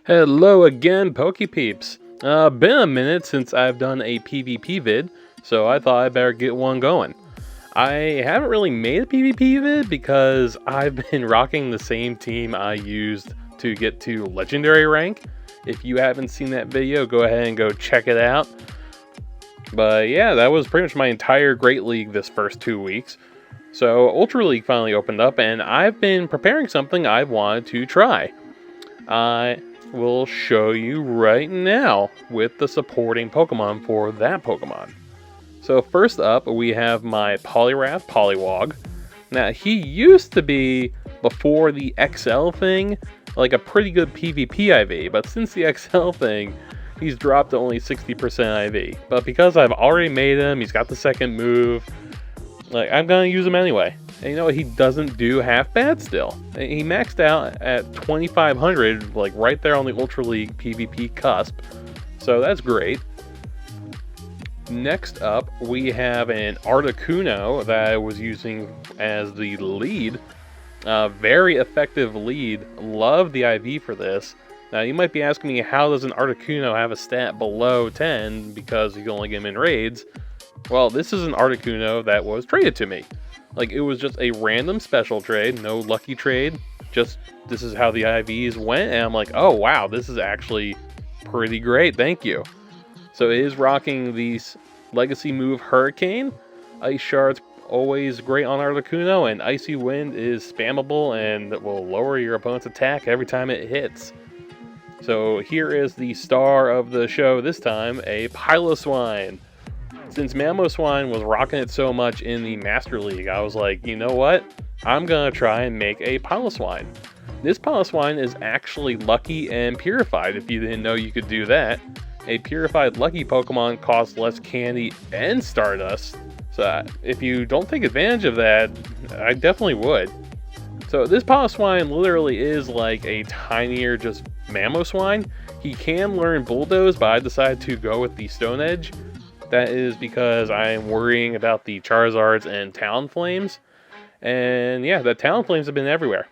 Hello again, Pokepeeps. Been a minute since I've done a PvP vid, so I thought I'd better get one going. I haven't really made a PvP vid because I've been rocking the same team I used to get to Legendary rank. If you haven't seen that video, go ahead and go check it out. But yeah, that was pretty much my entire Great League this first 2 weeks. So Ultra League finally opened up, and I've been preparing something I wanted to try. I will show you right now with the supporting Pokemon for that Pokemon. So first up, we have my Poliwrath Poliwag. Now, he used to be, before the XL thing, like a pretty good PvP IV, but since the XL thing, he's dropped to only 60% IV. But because I've already made him, he's got the second move, like, I'm gonna use him anyway. And you know what, he doesn't do half bad still. He maxed out at 2500, like right there on the Ultra League PvP cusp. So that's great. Next up, we have an Articuno that I was using as the lead. Very effective lead. Love the IV for this. Now you might be asking me, how does an Articuno have a stat below 10 because you can only get him in raids? Well, this is an Articuno that was traded to me. Like, it was just a random special trade, no lucky trade. Just, this is how the IVs went, and I'm like, oh wow, this is actually pretty great, thank you. So it is rocking the Legacy move Hurricane. Ice Shard's always great on Articuno, and Icy Wind is spammable and will lower your opponent's attack every time it hits. So here is the star of the show this time, a Piloswine. Since Mamoswine was rocking it so much in the Master League, I was like, you know what? I'm gonna try and make a Piloswine. This Piloswine is actually Lucky and Purified, if you didn't know you could do that. A Purified Lucky Pokemon costs less candy and Stardust, so if you don't take advantage of that, I definitely would. So this Piloswine literally is like a tinier, just Mamoswine. He can learn Bulldoze, but I decided to go with the Stone Edge. That is because I am worrying about the Charizards and Talonflames. And yeah, the Talonflames have been everywhere.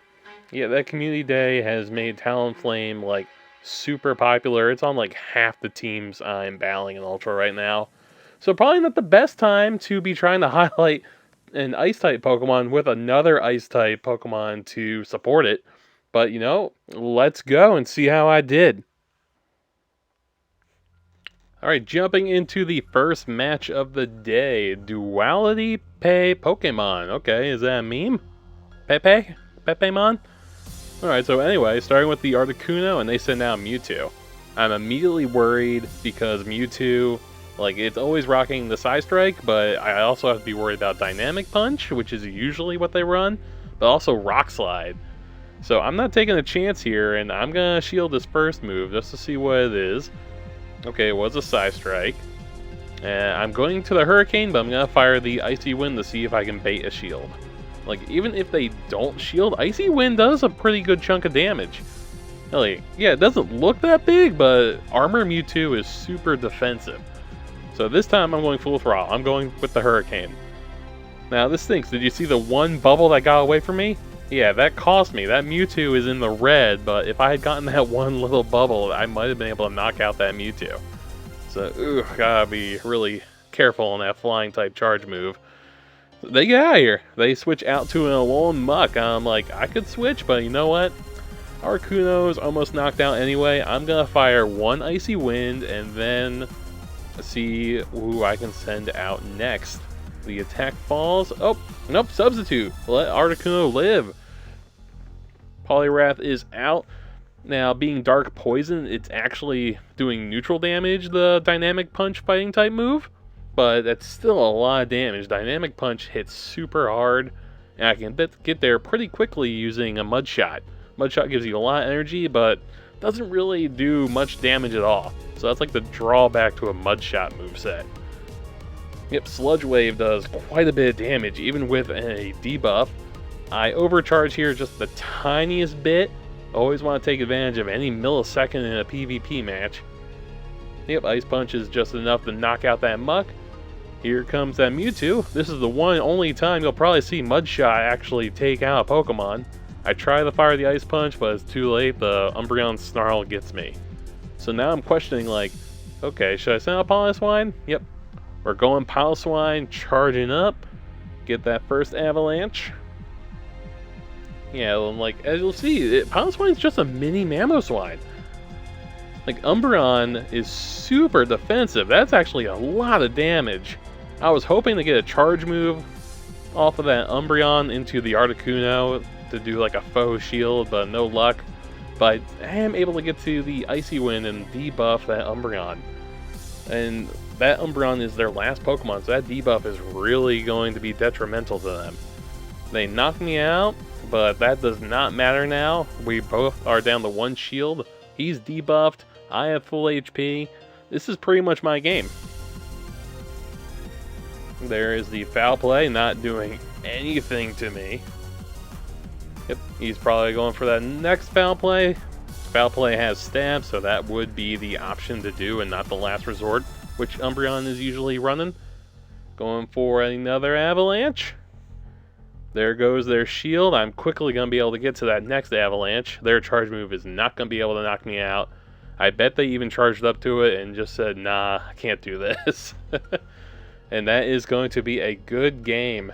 Yeah, that community day has made Talonflame like super popular. It's on like half the teams I'm battling in Ultra right now. So probably not the best time to be trying to highlight an Ice-type Pokemon with another Ice-type Pokemon to support it. But you know, let's go and see how I did. Alright, jumping into the first match of the day. Duality Pay Pokemon. Okay, is that a meme? Pepe? Pepemon? Alright, so anyway, starting with the Articuno, and they send out Mewtwo. I'm immediately worried because Mewtwo, like, it's always rocking the Psy Strike, but I also have to be worried about Dynamic Punch, which is usually what they run, but also Rock Slide. So I'm not taking a chance here, and I'm gonna shield this first move just to see what it is. Okay, it was a Psy Strike. And I'm going to the Hurricane, but I'm going to fire the Icy Wind to see if I can bait a shield. Like, even if they don't shield, Icy Wind does a pretty good chunk of damage. Like, yeah, it doesn't look that big, but Armor Mewtwo is super defensive. So this time I'm going full throttle. I'm going with the Hurricane. Now, this stinks. Did you see the one bubble that got away from me? Yeah, that cost me. That Mewtwo is in the red, but if I had gotten that one little bubble, I might have been able to knock out that Mewtwo. So, gotta be really careful on that flying type charge move. So they get out of here. They switch out to an Alolan Muck. I'm like, I could switch, but you know what? Articuno's almost knocked out anyway. I'm gonna fire one Icy Wind and then see who I can send out next. The attack falls. Oh, nope, Substitute. Let Articuno live. Poliwrath is out. Now, being Dark Poison, it's actually doing neutral damage, the Dynamic Punch fighting type move. But that's still a lot of damage. Dynamic Punch hits super hard, and I can get there pretty quickly using a Mud Shot. Mud Shot gives you a lot of energy, but doesn't really do much damage at all. So that's like the drawback to a Mud Shot moveset. Yep, Sludge Wave does quite a bit of damage, even with a debuff. I overcharge here just the tiniest bit. Always want to take advantage of any millisecond in a PvP match. Yep, Ice Punch is just enough to knock out that Muck. Here comes that Mewtwo. This is the one only time you'll probably see Mud Shot actually take out a Pokemon. I try to fire the Ice Punch, but it's too late. The Umbreon Snarl gets me. So now I'm questioning, like, okay, should I send out Piloswine? Yep. We're going Piloswine, charging up. Get that first Avalanche. Yeah, like, as you'll see, Piloswine is just a mini Mamoswine. Like, Umbreon is super defensive. That's actually a lot of damage. I was hoping to get a charge move off of that Umbreon into the Articuno to do like a faux shield, but no luck. But I am able to get to the Icy Wind and debuff that Umbreon. And that Umbreon is their last Pokemon, so that debuff is really going to be detrimental to them. They knocked me out, but that does not matter now. We both are down to 1 shield. He's debuffed. I have full HP. This is pretty much my game. There is the Foul Play, not doing anything to me. Yep, he's probably going for that next Foul Play. Foul Play has Stab, so that would be the option to do and not the last resort, which Umbreon is usually running. Going for another Avalanche. There goes their shield. I'm quickly going to be able to get to that next Avalanche. Their charge move is not going to be able to knock me out. I bet they even charged up to it and just said, nah, I can't do this. And that is going to be a good game.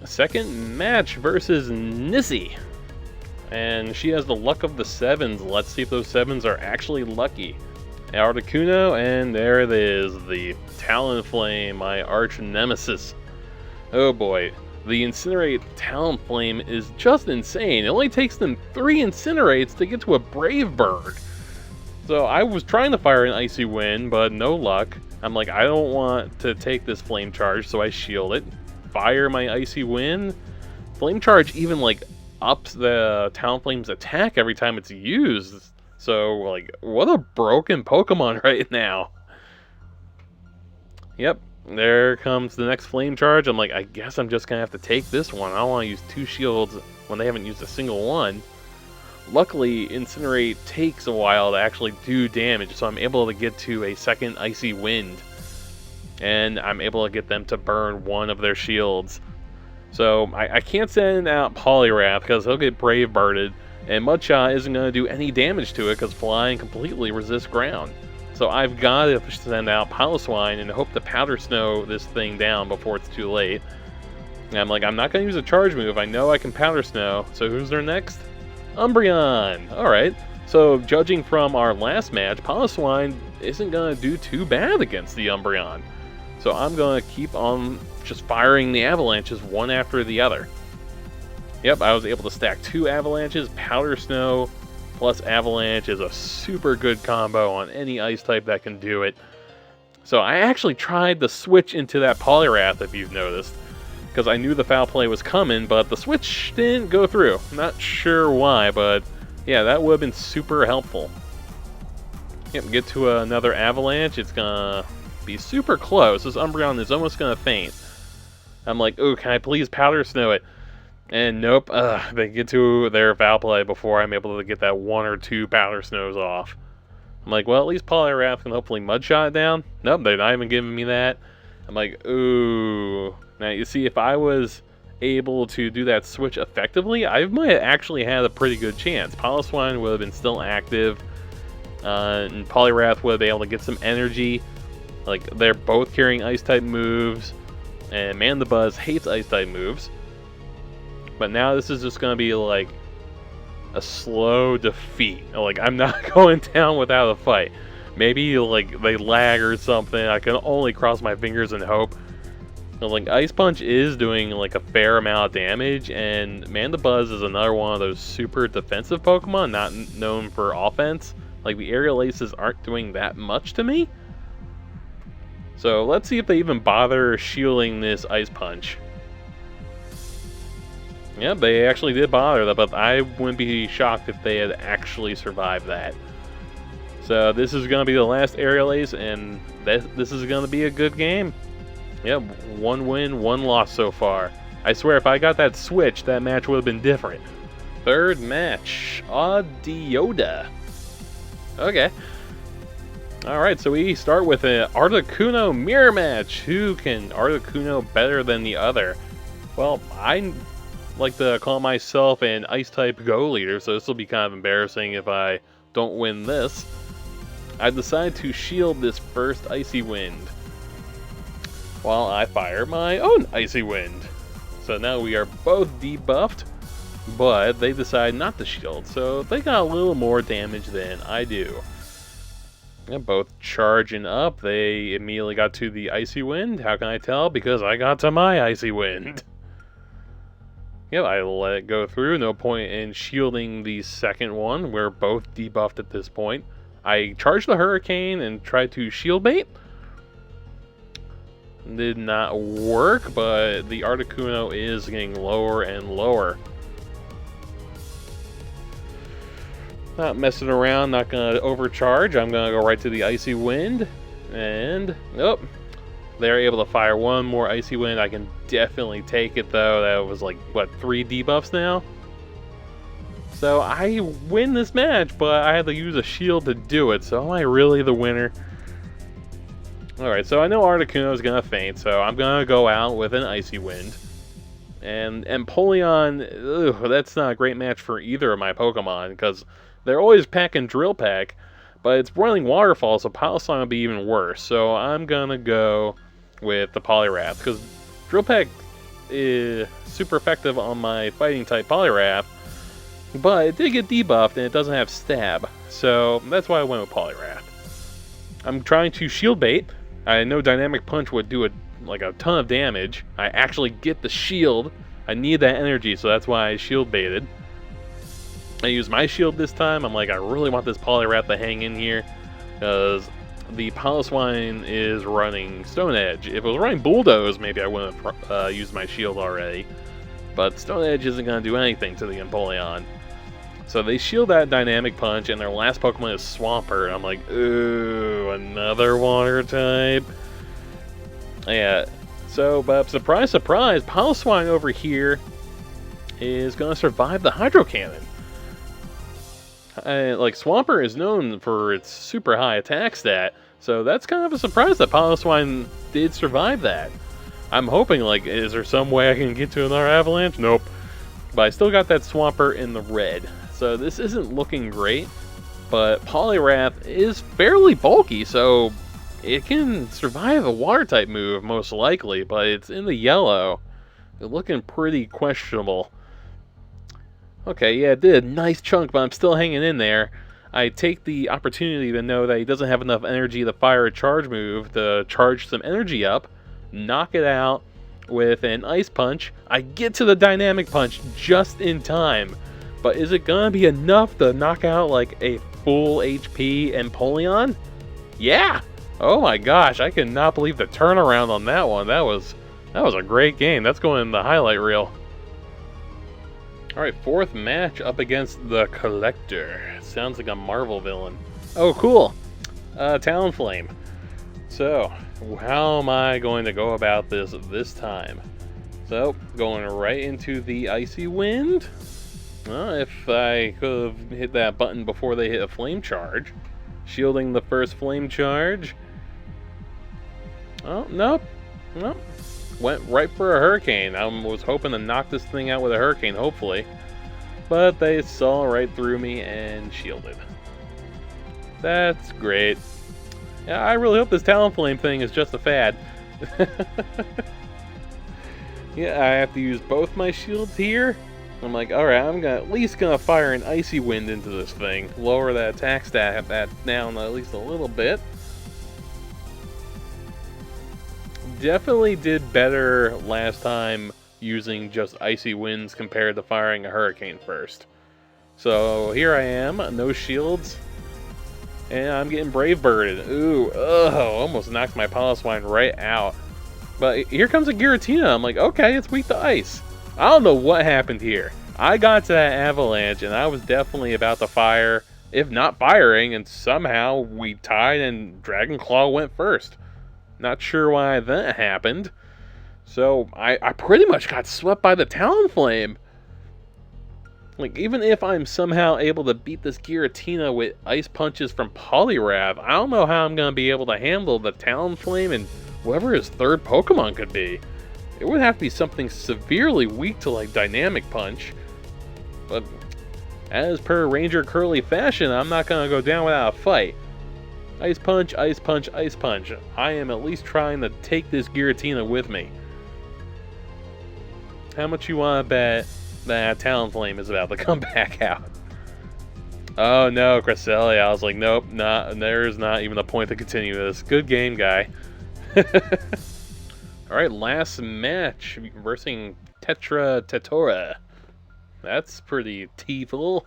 Second match versus Nissy. And she has the luck of the 7s. Let's see if those 7s are actually lucky. Articuno, and there it is. The Talonflame, my arch nemesis. Oh boy. The Incinerate Talonflame is just insane. It only takes them 3 Incinerates to get to a Brave Bird. So I was trying to fire an Icy Wind, but no luck. I'm like, I don't want to take this Flame Charge, so I shield it. Fire my Icy Wind. Flame Charge even like ups the Talonflame's attack every time it's used. So like, what a broken Pokemon right now. Yep, there comes the next Flame Charge. I'm like, I guess I'm just gonna have to take this one. I don't want to use 2 shields when they haven't used a single one. Luckily, Incinerate takes a while to actually do damage, so I'm able to get to a second Icy Wind. And I'm able to get them to burn one of their shields. So I can't send out Poliwrath because he'll get Brave Birded, and Mudshot isn't going to do any damage to it because Flying completely resists ground. So I've got to send out Piloswine and hope to Powder Snow this thing down before it's too late. And I'm like, I'm not going to use a charge move. I know I can Powder Snow. So who's their next? Umbreon! Alright, so judging from our last match, Piloswine isn't going to do too bad against the Umbreon. So I'm going to keep on just firing the Avalanches one after the other. Yep, I was able to stack 2 Avalanches. Powder Snow plus Avalanche is a super good combo on any Ice type that can do it. So I actually tried to switch into that Poliwrath, if you've noticed, because I knew the Foul Play was coming, but the switch didn't go through. Not sure why, but yeah, that would have been super helpful. Yep, get to another Avalanche. It's gonna be super close. This Umbreon is almost gonna faint. I'm like, oh, can I please Powder Snow it? And nope, they get to their Foul Play before I'm able to get that 1 or 2 Powder Snows off. I'm like, well, at least Poliwrath can hopefully Mudshot it down. Nope, they're not even giving me that. I'm like, ooh. Now, you see, if I was able to do that switch effectively, I might have actually had a pretty good chance. Piloswine would have been still active, and Poliwrath would have been able to get some energy. Like, they're both carrying Ice-type moves, and Mandibuzz hates Ice-type moves. But now this is just going to be, like, a slow defeat. Like, I'm not going down without a fight. Maybe, like, they lag or something. I can only cross my fingers and hope. Like, Ice Punch is doing like a fair amount of damage, and Mandibuzz is another one of those super defensive Pokemon, not known for offense. Like, the Aerial Aces aren't doing that much to me. So let's see if they even bother shielding this Ice Punch. Yeah, they actually did bother that, but I wouldn't be shocked if they had actually survived that. So this is going to be the last Aerial Ace, and this is going to be a good game. Yep, 1 win, 1 loss so far. I swear, if I got that switch, that match would have been different. Third match, Adioda. Okay. Alright, so we start with an Articuno mirror match. Who can Articuno better than the other? Well, I like to call myself an Ice-type Go leader, so this will be kind of embarrassing if I don't win this. I decide to shield this first Icy Wind while I fire my own Icy Wind. So now we are both debuffed, but they decide not to shield, so they got a little more damage than I do. They're both charging up. They immediately got to the Icy Wind. How can I tell? Because I got to my Icy Wind. Yep, I let it go through. No point in shielding the second one. We're both debuffed at this point. I charged the Hurricane and tried to shield bait. Did not work, but the Articuno is getting lower and lower. Not messing around, not going to overcharge. I'm going to go right to the Icy Wind. And, oh, they're able to fire one more Icy Wind. I can definitely take it, though. That was like, what, 3 debuffs now? So I win this match, but I had to use a shield to do it. So am I really the winner? Alright, so I know Articuno is going to faint, so I'm going to go out with an Icy Wind. And Empoleon, that's not a great match for either of my Pokemon, because they're always packing Drill Peck, but it's running Waterfall, so Piloswine will be even worse. So I'm going to go with the Poliwrath, because Drill Peck is super effective on my Fighting-type Poliwrath, but it did get debuffed, and it doesn't have Stab, so that's why I went with Poliwrath. I'm trying to Shield Bait. I know Dynamic Punch would do a ton of damage. I actually get the shield. I need that energy, so that's why I shield baited. I used my shield this time. I'm like, I really want this Poliwrath to hang in here, because the Piloswine is running Stone Edge. If it was running Bulldoze, maybe I wouldn't have used my shield already. But Stone Edge isn't going to do anything to the Empoleon. So they shield that Dynamic Punch, and their last Pokemon is Swampert. I'm like, ooh, another water type. Yeah, so, but surprise, surprise, Piloswine over here is going to survive the Hydro Cannon. Like, Swampert is known for its super high attack stat, so that's kind of a surprise that Piloswine did survive that. I'm hoping, like, is there some way I can get to another Avalanche? Nope. But I still got that Swampert in the red. So this isn't looking great, but Poliwrath is fairly bulky, so it can survive a water-type move, most likely, but it's in the yellow. It's looking pretty questionable. Okay, yeah, it did a nice chunk, but I'm still hanging in there. I take the opportunity to know that he doesn't have enough energy to fire a charge move to charge some energy up, knock it out with an Ice Punch. I get to the Dynamic Punch just in time. But is it gonna be enough to knock out like a full HP Empoleon? Yeah! Oh my gosh, I cannot believe the turnaround on that one. That was a great game. That's going in the highlight reel. Alright, 4th match up against the Collector. Sounds like a Marvel villain. Oh, cool! Talonflame. So, how am I going to go about this time? So, going right into the Icy Wind. Well, if I could have hit that button before they hit a Flame Charge. Shielding the first Flame Charge. Oh, nope. Nope. Went right for a Hurricane. I was hoping to knock this thing out with a Hurricane, hopefully. But they saw right through me and shielded. That's great. Yeah, I really hope this Talonflame thing is just a fad. Yeah, I have to use both my shields here. I'm like, alright, I'm at least gonna fire an Icy Wind into this thing. Lower that attack stat down at least a little bit. Definitely did better last time using just Icy Winds compared to firing a Hurricane first. So here I am, no shields. And I'm getting Brave Birded. Ooh, almost knocked my Piloswine right out. But here comes a Giratina. I'm like, okay, it's weak to ice. I don't know what happened here. I got to that Avalanche, and I was definitely about to fire, if not firing, and somehow we tied and Dragon Claw went first. Not sure why that happened. So, I pretty much got swept by the Talonflame. Like, even if I'm somehow able to beat this Giratina with Ice Punches from Poliwrath, I don't know how I'm going to be able to handle the Talonflame and whoever his third Pokemon could be. It would have to be something severely weak to like Dynamic Punch. But as per Ranger Curly fashion, I'm not going to go down without a fight. Ice Punch, Ice Punch, Ice Punch. I am at least trying to take this Giratina with me. How much you want to bet that Talonflame is about to come back out? Oh no, Cresselia. I was like, nope, there's not even a point to continue this. Good game, guy. Alright, last match. Versing Tetora. That's pretty teethful.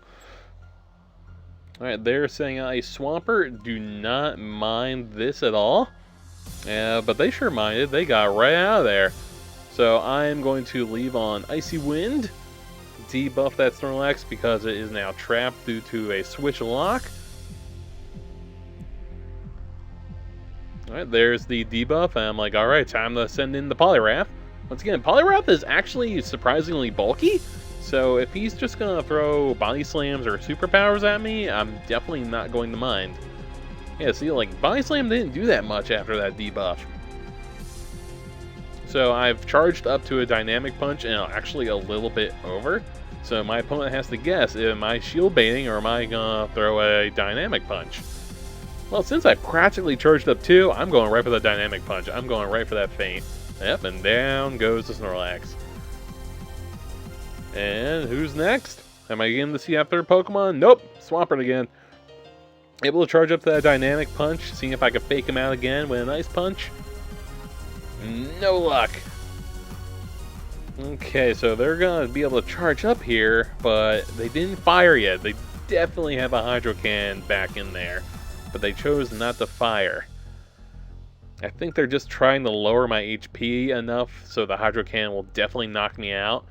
Alright, they're saying a Swampert. Do not mind this at all. Yeah, but they sure minded. They got right out of there. So I'm going to leave on Icy Wind. Debuff that Snorlax because it is now trapped due to a switch lock. Alright, there's the debuff, and I'm like, alright, time to send in the Poliwrath. Once again, Poliwrath is actually surprisingly bulky, so if he's just going to throw Body Slams or Superpowers at me, I'm definitely not going to mind. Yeah, see, like, Body Slam didn't do that much after that debuff. So I've charged up to a Dynamic Punch, and actually a little bit over. So my opponent has to guess, am I shield baiting or am I going to throw a Dynamic Punch? Well, since I practically charged up 2, I'm going right for the Dynamic Punch. I'm going right for that feint. Yep, and down goes the Snorlax. And who's next? Am I getting to see that third Pokemon? Nope, Swampert again. Able to charge up that Dynamic Punch, seeing if I can fake him out again with an Ice Punch. No luck. Okay, so they're going to be able to charge up here, but they didn't fire yet. They definitely have a Hydro Can back in there, but they chose not to fire. I think they're just trying to lower my HP enough so the Hydro Can will definitely knock me out.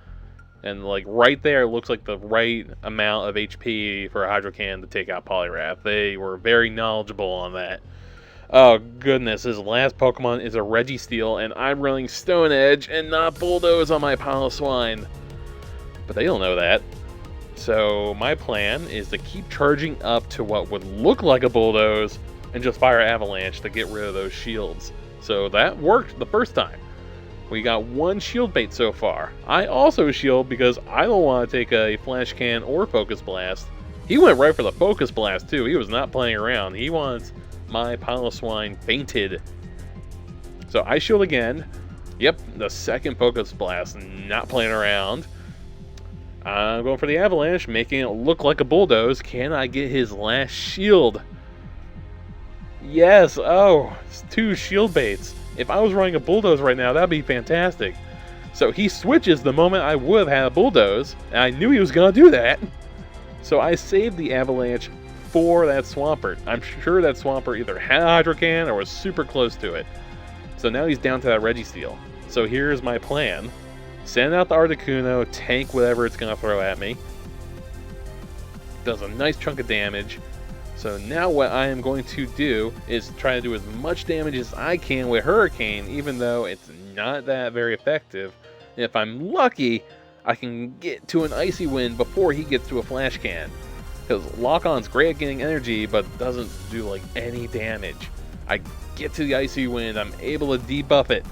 And like right there, it looks like the right amount of HP for a Hydro Can to take out Poliwrath. They were very knowledgeable on that. Oh goodness, his last Pokemon is a Registeel, and I'm running Stone Edge and not Bulldoze on my Piloswine. But they don't know that. So my plan is to keep charging up to what would look like a Bulldoze and just fire Avalanche to get rid of those shields. So that worked the first time. We got 1 shield bait so far. I also shield because I don't want to take a Flash Can or Focus Blast. He went right for the Focus Blast too. He was not playing around. He wants my Piloswine fainted. So I shield again. Yep, the second Focus Blast, not playing around. I'm going for the Avalanche, making it look like a Bulldoze. Can I get his last shield? Yes, oh, it's 2 shield baits. If I was running a Bulldoze right now, that'd be fantastic. So he switches the moment I would have had a Bulldoze, and I knew he was going to do that. So I saved the Avalanche for that Swampert. I'm sure that Swampert either had a Hydro Can or was super close to it. So now he's down to that Registeel. So here's my plan. Send out the Articuno, tank whatever it's going to throw at me. Does a nice chunk of damage. So now what I am going to do is try to do as much damage as I can with Hurricane, even though it's not that very effective. And if I'm lucky, I can get to an Icy Wind before he gets to a Flash Can. Because Lock-On's great at getting energy, but doesn't do like any damage. I get to the Icy Wind, I'm able to debuff it.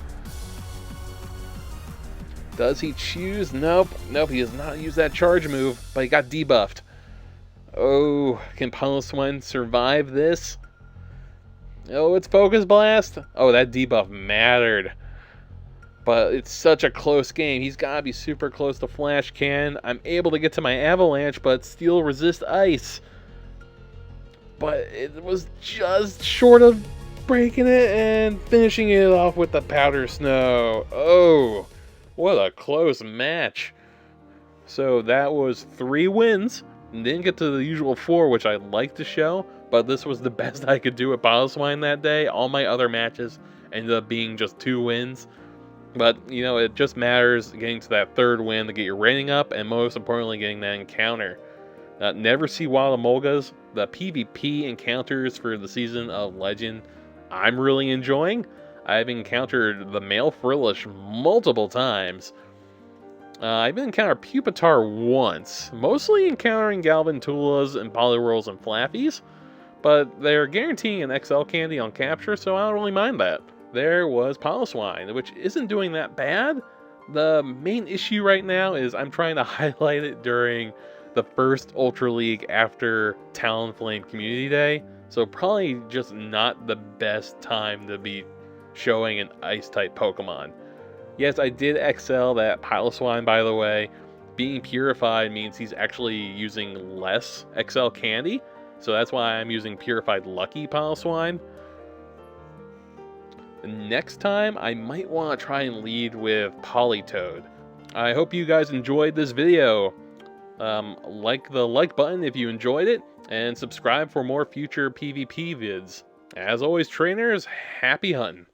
Does he choose? Nope, he does not use that charge move, but he got debuffed. Oh, can Piloswine survive this? Oh, it's Focus Blast. Oh, that debuff mattered. But it's such a close game. He's got to be super close to Flash Can. I'm able to get to my Avalanche, but still resist Ice. But it was just short of breaking it and finishing it off with the Powder Snow. Oh, what a close match. So that was 3 wins. Didn't get to the usual 4, which I'd like to show, but this was the best I could do with Piloswine that day. All my other matches ended up being just 2 wins. But, you know, it just matters getting to that 3rd win to get your rating up, and most importantly, getting that encounter. Never see Wild Emolgas. The PvP encounters for the season of Legend, I'm really enjoying. I've encountered the male Frillish multiple times. I've encountered Pupitar once, mostly encountering Galvantulas and Poliwhirls and Flappies, but they're guaranteeing an XL candy on capture, so I don't really mind that. There was Piloswine, which isn't doing that bad. The main issue right now is I'm trying to highlight it during the first Ultra League after Talonflame Community Day, so probably just not the best time to be showing an Ice-type Pokemon. Yes, I did excel that Piloswine, by the way. Being purified means he's actually using less XL candy, so that's why I'm using Purified Lucky Piloswine. Next time, I might want to try and lead with Politoed. I hope you guys enjoyed this video. Like the like button if you enjoyed it, and subscribe for more future PvP vids. As always, trainers, happy hunting!